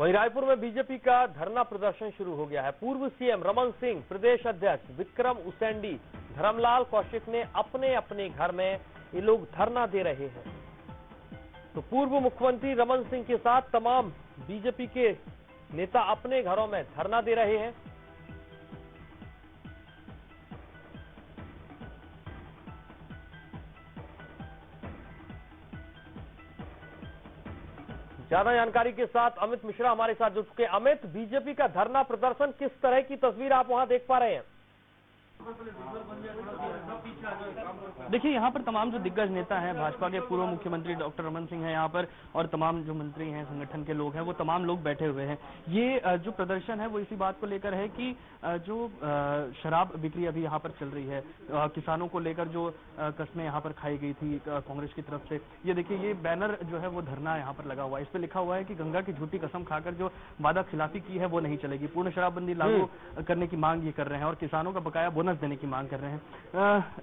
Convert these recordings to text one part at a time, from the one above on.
वहीं रायपुर में बीजेपी का धरना प्रदर्शन शुरू हो गया है। पूर्व सीएम रमन सिंह, प्रदेश अध्यक्ष विक्रम उसेंडी, धर्मलाल कौशिक ने अपने अपने घर में ये लोग धरना दे रहे हैं। तो पूर्व मुख्यमंत्री रमन सिंह के साथ तमाम बीजेपी के नेता अपने घरों में धरना दे रहे हैं। ज्यादा जानकारी के साथ अमित मिश्रा हमारे साथ जुड़ चुके हैं। अमित, बीजेपी का धरना प्रदर्शन, किस तरह की तस्वीर आप वहां देख पा रहे हैं? देखिए, यहाँ पर तमाम जो दिग्गज नेता हैं, भाजपा के पूर्व मुख्यमंत्री डॉक्टर रमन सिंह हैं यहाँ पर, और तमाम जो मंत्री हैं, संगठन के लोग हैं, वो तमाम लोग बैठे हुए हैं। ये जो प्रदर्शन है वो इसी बात को लेकर है कि जो शराब बिक्री अभी यहाँ पर चल रही है, किसानों को लेकर जो कस्में यहाँ पर खाई गई थी कांग्रेस की तरफ से, ये देखिए, ये बैनर जो है वो धरना यहाँ पर लगा हुआ है। इस पर लिखा हुआ है कि गंगा की झूठी कसम खाकर जो वादा खिलाफी की है वो नहीं चलेगी, पूर्ण शराबबंदी लागू करने की मांग ये कर रहे हैं और किसानों का बकाया बोनस देने की मांग कर रहे हैं।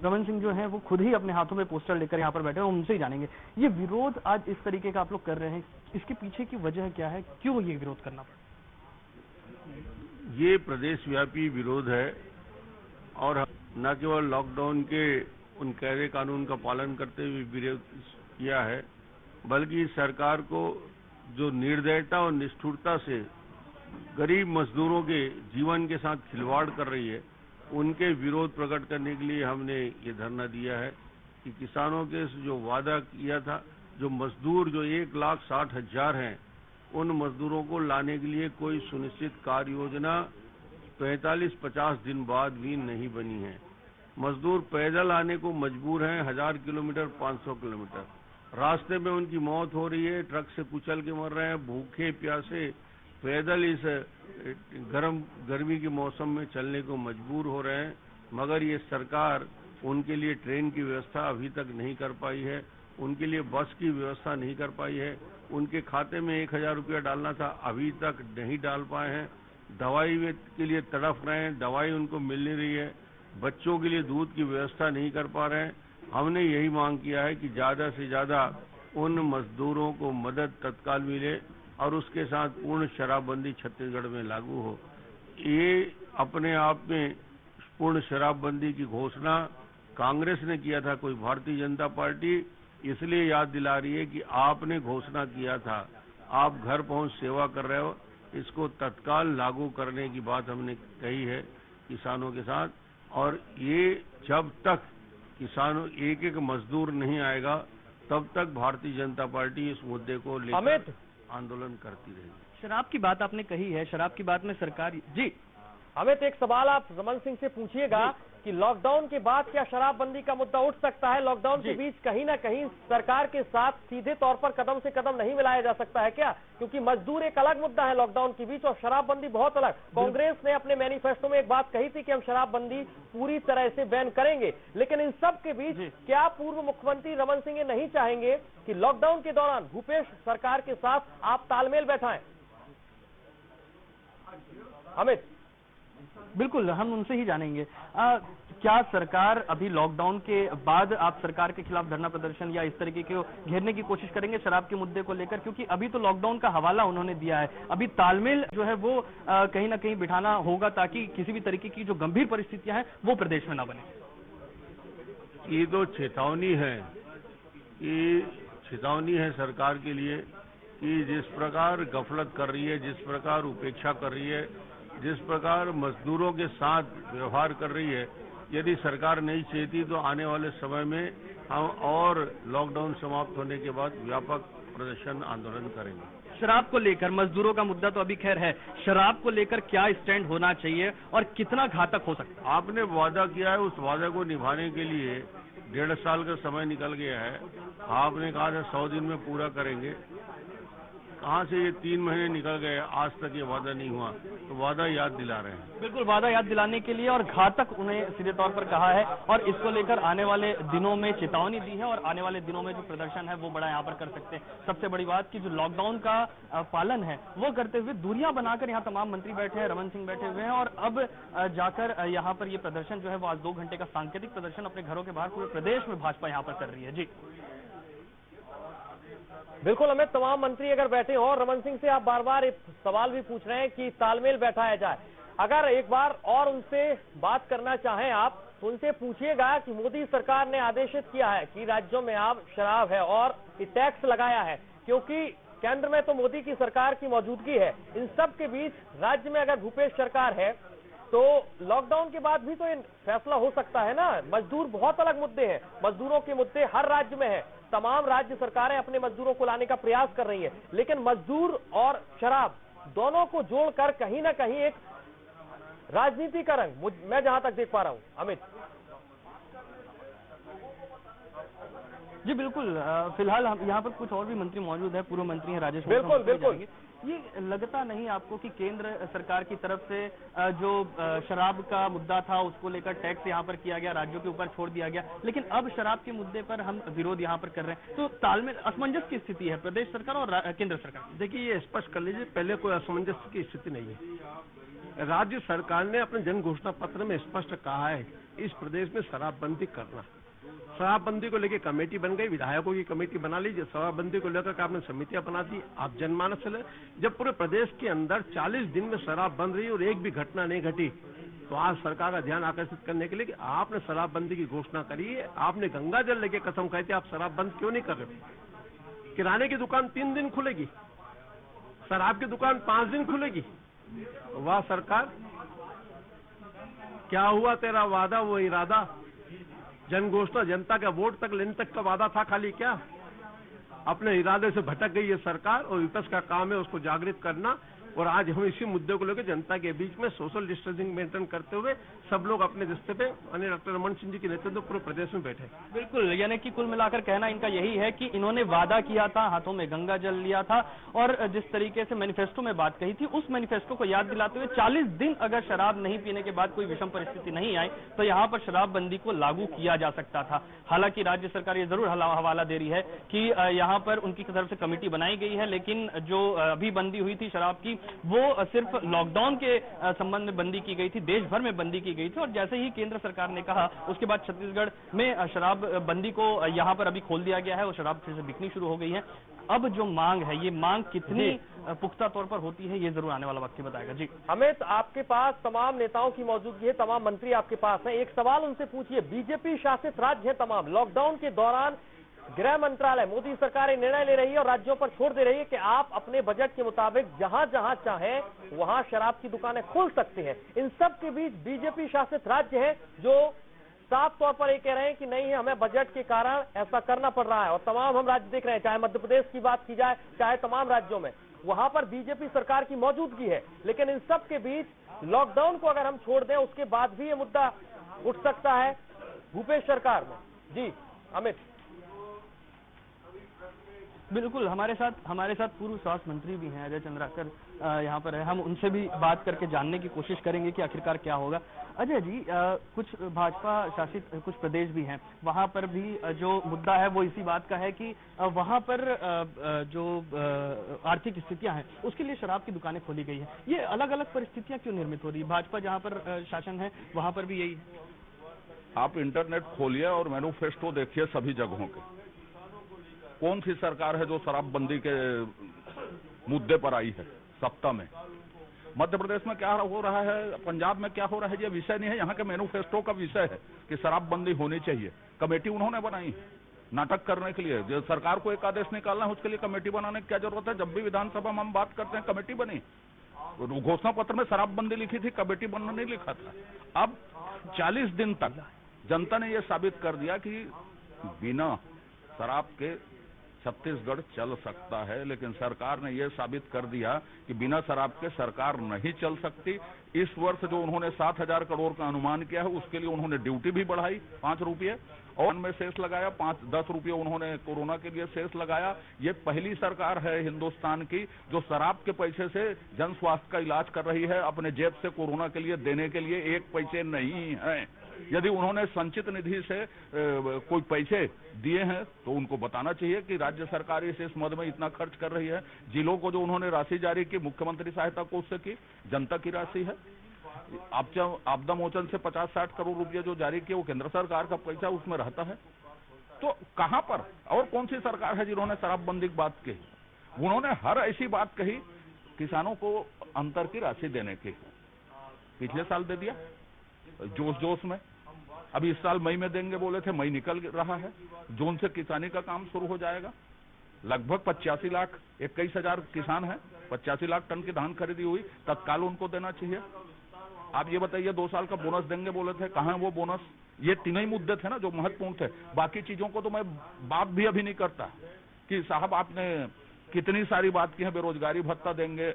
रमन सिंह जो है वो खुद ही अपने हाथों में पोस्टर लेकर यहाँ पर बैठे हैं, उनसे ही जानेंगे ये विरोध आज इस तरीके का आप लोग कर रहे हैं, इसके पीछे की वजह क्या है, क्यों ये विरोध करना पड़ा? ये प्रदेश व्यापी विरोध है और न केवल लॉकडाउन के उन कायदे कानून का पालन करते हुए विरोध किया है, बल्कि सरकार को जो निर्दयता और निष्ठुरता से गरीब मजदूरों के जीवन के साथ खिलवाड़ कर रही है, उनके विरोध प्रकट करने के लिए हमने ये धरना दिया है कि किसानों के जो वादा किया था, जो मजदूर जो 1,60,000 हैं, उन मजदूरों को लाने के लिए कोई सुनिश्चित कार्य योजना 45-50 दिन बाद भी नहीं बनी है। मजदूर पैदल आने को मजबूर हैं, 1000 किलोमीटर, 500 किलोमीटर। रास्ते में उनकी मौत हो रही है, ट्रक से कुचल के मर रहे हैं, भूखे प्यासे पैदल इस गर्मी के मौसम में चलने को मजबूर हो रहे हैं। मगर ये सरकार उनके लिए ट्रेन की व्यवस्था अभी तक नहीं कर पाई है, उनके लिए बस की व्यवस्था नहीं कर पाई है। उनके खाते में 1000 रुपया डालना था, अभी तक नहीं डाल पाए हैं। दवाई के लिए तड़प रहे हैं, दवाई उनको मिल नहीं रही है। बच्चों के लिए दूध की व्यवस्था नहीं कर पा रहे हैं। हमने यही मांग किया है कि ज्यादा से ज्यादा उन मजदूरों को मदद तत्काल मिले और उसके साथ पूर्ण शराबबंदी छत्तीसगढ़ में लागू हो। ये अपने आप में पूर्ण शराबबंदी की घोषणा कांग्रेस ने किया था, कोई भारतीय जनता पार्टी इसलिए याद दिला रही है कि आपने घोषणा किया था, आप घर पहुंच सेवा कर रहे हो, इसको तत्काल लागू करने की बात हमने कही है किसानों के साथ। और ये जब तक किसानों एक मजदूर नहीं आएगा, तब तक भारतीय जनता पार्टी इस मुद्दे को लेकर आंदोलन करती रहेगी। शराब की बात आपने कही है, शराब की बात में सरकार जी अमित, एक सवाल आप रमन सिंह से पूछिएगा कि लॉकडाउन के बाद क्या शराबबंदी का मुद्दा उठ सकता है? लॉकडाउन के बीच कहीं ना कहीं सरकार के साथ सीधे तौर पर कदम से कदम नहीं मिलाया जा सकता है क्या? क्योंकि मजदूर एक अलग मुद्दा है लॉकडाउन के बीच और शराबबंदी बहुत अलग। कांग्रेस ने अपने मैनिफेस्टो में एक बात कही थी कि हम शराबबंदी पूरी तरह से बैन करेंगे, लेकिन इन सब के बीच क्या पूर्व मुख्यमंत्री रमन सिंह ये नहीं चाहेंगे कि लॉकडाउन के दौरान भूपेश सरकार के साथ आप तालमेल बैठाएं? अमित, बिल्कुल, हम उनसे ही जानेंगे। क्या सरकार अभी लॉकडाउन के बाद आप सरकार के खिलाफ धरना प्रदर्शन या इस तरीके के घेरने की कोशिश करेंगे शराब के मुद्दे को लेकर? क्योंकि अभी तो लॉकडाउन का हवाला उन्होंने दिया है, अभी तालमेल जो है वो कहीं ना कहीं बिठाना होगा ताकि किसी भी तरीके की जो गंभीर परिस्थितियां हैं वो प्रदेश में ना बने। ये तो चेतावनी है, ये चेतावनी है सरकार के लिए कि जिस प्रकार गफलत कर रही है, जिस प्रकार उपेक्षा कर रही है, जिस प्रकार मजदूरों के साथ व्यवहार कर रही है, यदि सरकार नहीं चेती तो आने वाले समय में हम और लॉकडाउन समाप्त होने के बाद व्यापक प्रदर्शन आंदोलन करेंगे। शराब को लेकर, मजदूरों का मुद्दा तो अभी खैर है, शराब को लेकर क्या स्टैंड होना चाहिए और कितना घातक हो सकता है? आपने वादा किया है, उस वादा को निभाने के लिए 1.5 साल का समय निकल गया है। आपने कहा था 100 दिन में पूरा करेंगे, कहां से ये 3 महीने निकल गए, आज तक ये वादा नहीं हुआ। तो वादा याद दिला रहे हैं। बिल्कुल, वादा याद दिलाने के लिए और घातक उन्हें सीधे तौर पर कहा है और इसको लेकर आने वाले दिनों में चेतावनी दी है और आने वाले दिनों में जो प्रदर्शन है वो बड़ा यहाँ पर कर सकते हैं। सबसे बड़ी बात कि जो लॉकडाउन का पालन है वो करते हुए दूरियां बनाकर यहाँ तमाम मंत्री बैठे हैं, रमन सिंह बैठे हुए हैं और अब जाकर यहाँ पर ये प्रदर्शन जो है वो आज 2 घंटे का सांकेतिक प्रदर्शन अपने घरों के बाहर पूरे प्रदेश में भाजपा यहाँ पर कर रही है। जी बिल्कुल अमित, तमाम मंत्री अगर बैठे हो और रमन सिंह से आप बार बार एक सवाल भी पूछ रहे हैं कि तालमेल बैठाया जाए, अगर एक बार और उनसे बात करना चाहें आप तो उनसे पूछिएगा कि मोदी सरकार ने आदेशित किया है कि राज्यों में अब शराब है और टैक्स लगाया है, क्योंकि केंद्र में तो मोदी की सरकार की मौजूदगी है। इन सब के बीच राज्य में अगर भूपेश सरकार है तो लॉकडाउन के बाद भी तो ये फैसला हो सकता है ना। मजदूर बहुत अलग मुद्दे हैं, मजदूरों के मुद्दे हर राज्य में है, तमाम राज्य सरकारें अपने मजदूरों को लाने का प्रयास कर रही है, लेकिन मजदूर और शराब दोनों को जोड़कर कहीं ना कहीं एक राजनीति का रंग मैं जहां तक देख पा रहा हूं। अमित जी बिल्कुल, फिलहाल हम यहाँ पर कुछ और भी मंत्री मौजूद है, पूर्व मंत्री हैं राजेश। बिल्कुल बिल्कुल, ये लगता नहीं आपको कि केंद्र सरकार की तरफ से जो शराब का मुद्दा था उसको लेकर टैक्स यहाँ पर किया गया, राज्यों के ऊपर छोड़ दिया गया, लेकिन अब शराब के मुद्दे पर हम विरोध यहाँ पर कर रहे हैं, तो तालमेल असमंजस की स्थिति है प्रदेश सरकार और केंद्र सरकार। देखिए, ये स्पष्ट कर लीजिए, पहले कोई असमंजस की स्थिति नहीं है। राज्य सरकार ने अपने जन घोषणा पत्र में स्पष्ट कहा है इस प्रदेश में शराबबंदी करना। शराबबंदी को लेकर कमेटी बन गई, विधायकों की कमेटी बना लीजिए, शराबबंदी को लेकर आपने समितियां बना दी। आप जनमानस से जब पूरे प्रदेश के अंदर 40 दिन में शराब बन रही और एक भी घटना नहीं घटी, तो आज सरकार का ध्यान आकर्षित करने के लिए कि आपने शराबबंदी की घोषणा करी है, आपने गंगा जल लेके कसम खाई थी, आप शराब बंद क्यों नहीं कर रहे? किराने की दुकान 3 दिन खुलेगी, शराब की दुकान 5 दिन खुलेगी। वाह सरकार, क्या हुआ तेरा वादा वो इरादा? जन घोषणा जनता का वोट तक लेने तक का वादा था खाली क्या? अपने इरादे से भटक गई है सरकार और विपक्ष का काम है उसको जागृत करना। और आज हम इसी मुद्दे को लेकर जनता के बीच में सोशल डिस्टेंसिंग मेंटेन करते हुए सब लोग अपने रिश्ते पे यानी डॉक्टर रमन सिंह जी के नेतृत्व में पूरे प्रदेश में बैठे। बिल्कुल, यानी कि कुल मिलाकर कहना इनका यही है कि इन्होंने वादा किया था, हाथों में गंगा जल लिया था और जिस तरीके से मैनिफेस्टो में बात कही थी उस मैनिफेस्टो को याद दिलाते हुए 40 दिन अगर शराब नहीं पीने के बाद कोई विषम परिस्थिति नहीं आई तो यहाँ पर शराबबंदी को लागू किया जा सकता था। हालांकि राज्य सरकार ये जरूर हवाला दे रही है कि यहाँ पर उनकी तरफ से कमेटी बनाई गई है, लेकिन जो अभी बंदी हुई थी शराब की वो सिर्फ लॉकडाउन के संबंध में बंदी की गई थी, देश भर में बंदी की गई थी। और जैसे ही केंद्र सरकार ने कहा उसके बाद छत्तीसगढ़ में शराब बंदी को यहाँ पर अभी खोल दिया गया है और शराब फिर से बिकनी शुरू हो गई है। अब जो मांग है, ये मांग कितनी पुख्ता तौर पर होती है ये जरूर आने वाला वक्त ही बताएगा। जी अमित, आपके पास तमाम नेताओं की मौजूदगी है, तमाम मंत्री आपके पास हैं, एक सवाल उनसे पूछिए। बीजेपी शासित राज्य है तमाम, लॉकडाउन के दौरान गृह मंत्रालय मोदी सरकार एक निर्णय ले रही है और राज्यों पर छोड़ दे रही है कि आप अपने बजट के मुताबिक जहां जहां चाहें वहां शराब की दुकानें खोल सकते हैं। इन सब के बीच बीजेपी शासित राज्य है जो साफ तौर पर ये कह रहे हैं कि नहीं, हमें बजट के कारण ऐसा करना पड़ रहा है। और तमाम हम राज्य देख रहे हैं, चाहे मध्य प्रदेश की बात की जाए, चाहे तमाम राज्यों में, वहां पर बीजेपी सरकार की मौजूदगी है। लेकिन इन सब के बीच लॉकडाउन को अगर हम छोड़ दें उसके बाद भी ये मुद्दा उठ सकता है भूपेश सरकार में। जी अमित। बिल्कुल, हमारे साथ पूर्व स्वास्थ्य मंत्री भी हैं, अजय चंद्राकर यहाँ पर है, हम उनसे भी बात करके जानने की कोशिश करेंगे कि आखिरकार क्या होगा। अजय जी, कुछ भाजपा शासित कुछ प्रदेश भी हैं, वहाँ पर भी जो मुद्दा है वो इसी बात का है कि वहाँ पर जो आर्थिक स्थितियां हैं उसके लिए शराब की दुकानें खोली गई है। ये अलग अलग परिस्थितियां क्यों निर्मित हो रही है? भाजपा जहाँ पर शासन है वहाँ पर भी यही है। आप इंटरनेट खोलिए और मैनिफेस्टो देखिए सभी जगहों के। कौन सी सरकार है जो शराबबंदी के मुद्दे पर आई है सत्ता में? मध्य प्रदेश में क्या हो रहा है, पंजाब में क्या हो रहा है, ये विषय नहीं है, यहाँ के मैनिफेस्टो का विषय है कि शराबबंदी होनी चाहिए। कमेटी उन्होंने बनाई नाटक करने के लिए। जो सरकार को एक आदेश निकालना है उसके लिए कमेटी बनाने की क्या जरूरत है? जब भी विधानसभा में हम बात करते हैं कमेटी बनी, घोषणा पत्र में शराबबंदी लिखी थी, कमेटी बनना नहीं लिखा था। अब 40 दिन तक जनता ने यह साबित कर दिया कि बिना शराब के छत्तीसगढ़ चल सकता है, लेकिन सरकार ने यह साबित कर दिया कि बिना शराब के सरकार नहीं चल सकती। इस वर्ष जो उन्होंने 7,000 करोड़ का अनुमान किया है उसके लिए उन्होंने ड्यूटी भी बढ़ाई 5 रुपये और में शेष लगाया, 10 रुपये उन्होंने कोरोना के लिए शेष लगाया। ये पहली सरकार है हिंदुस्तान की जो शराब के पैसे से जन स्वास्थ्य का इलाज कर रही है, अपने जेब से कोरोना के लिए देने के लिए 1 पैसे नहीं है। यदि उन्होंने संचित निधि से कोई पैसे दिए हैं तो उनको बताना चाहिए कि राज्य सरकार इस मद में इतना खर्च कर रही है। जिलों को जो उन्होंने राशि जारी की मुख्यमंत्री सहायता कोष से की, जनता की राशि है। आपदा मोचन से 50-60 करोड़ रुपए जो जारी किए वो केंद्र सरकार का पैसा उसमें रहता है। तो कहां पर और कौन सी सरकार है जिन्होंने शराबबंदी की बात कही? उन्होंने हर ऐसी बात कही किसानों को अंतर की राशि देने की। पिछले साल दे दिया जोश जोश में, अभी इस साल मई में देंगे बोले थे, मई निकल रहा है, जून से किसानी का काम शुरू हो जाएगा। लगभग 85 लाख 21,000 किसान हैं, 85 लाख टन की धान खरीदी हुई, तत्काल उनको देना चाहिए। आप ये बताइए 2 साल का बोनस देंगे बोले थे, कहां है वो बोनस? ये तीनों ही मुद्दे थे ना जो महत्वपूर्ण थे। बाकी चीजों को तो मैं बात भी अभी नहीं करता कि साहब आपने कितनी सारी बात की है, बेरोजगारी भत्ता देंगे,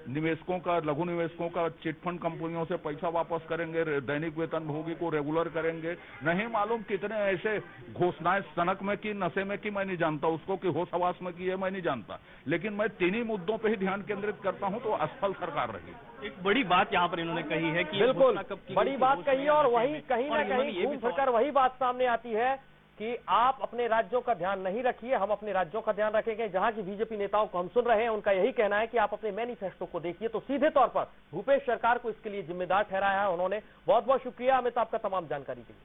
निवेशकों का, लघु निवेशकों का चिटफंड कंपनियों से पैसा वापस करेंगे, दैनिक वेतन भोगी को रेगुलर करेंगे, नहीं मालूम कितने ऐसे घोषणाएं सनक में की, नशे में की, मैं नहीं जानता उसको, कि होश हवास में की है मैं नहीं जानता, लेकिन मैं 3 ही मुद्दों पे ही ध्यान केंद्रित करता हूं, तो असफल सरकार रही। एक बड़ी बात यहाँ पर इन्होंने कही है कि बिल्कुल बड़ी बात कही है, और वही कहीं ना कहीं घूम फिरकर वही बात सामने आती है कि आप अपने राज्यों का ध्यान नहीं रखिए, हम अपने राज्यों का ध्यान रखेंगे। जहां की बीजेपी नेताओं को हम सुन रहे हैं, उनका यही कहना है कि आप अपने मैनिफेस्टो को देखिए। तो सीधे तौर पर भूपेश सरकार को इसके लिए जिम्मेदार ठहराया है उन्होंने। बहुत बहुत शुक्रिया अमित आपका तमाम जानकारी के लिए।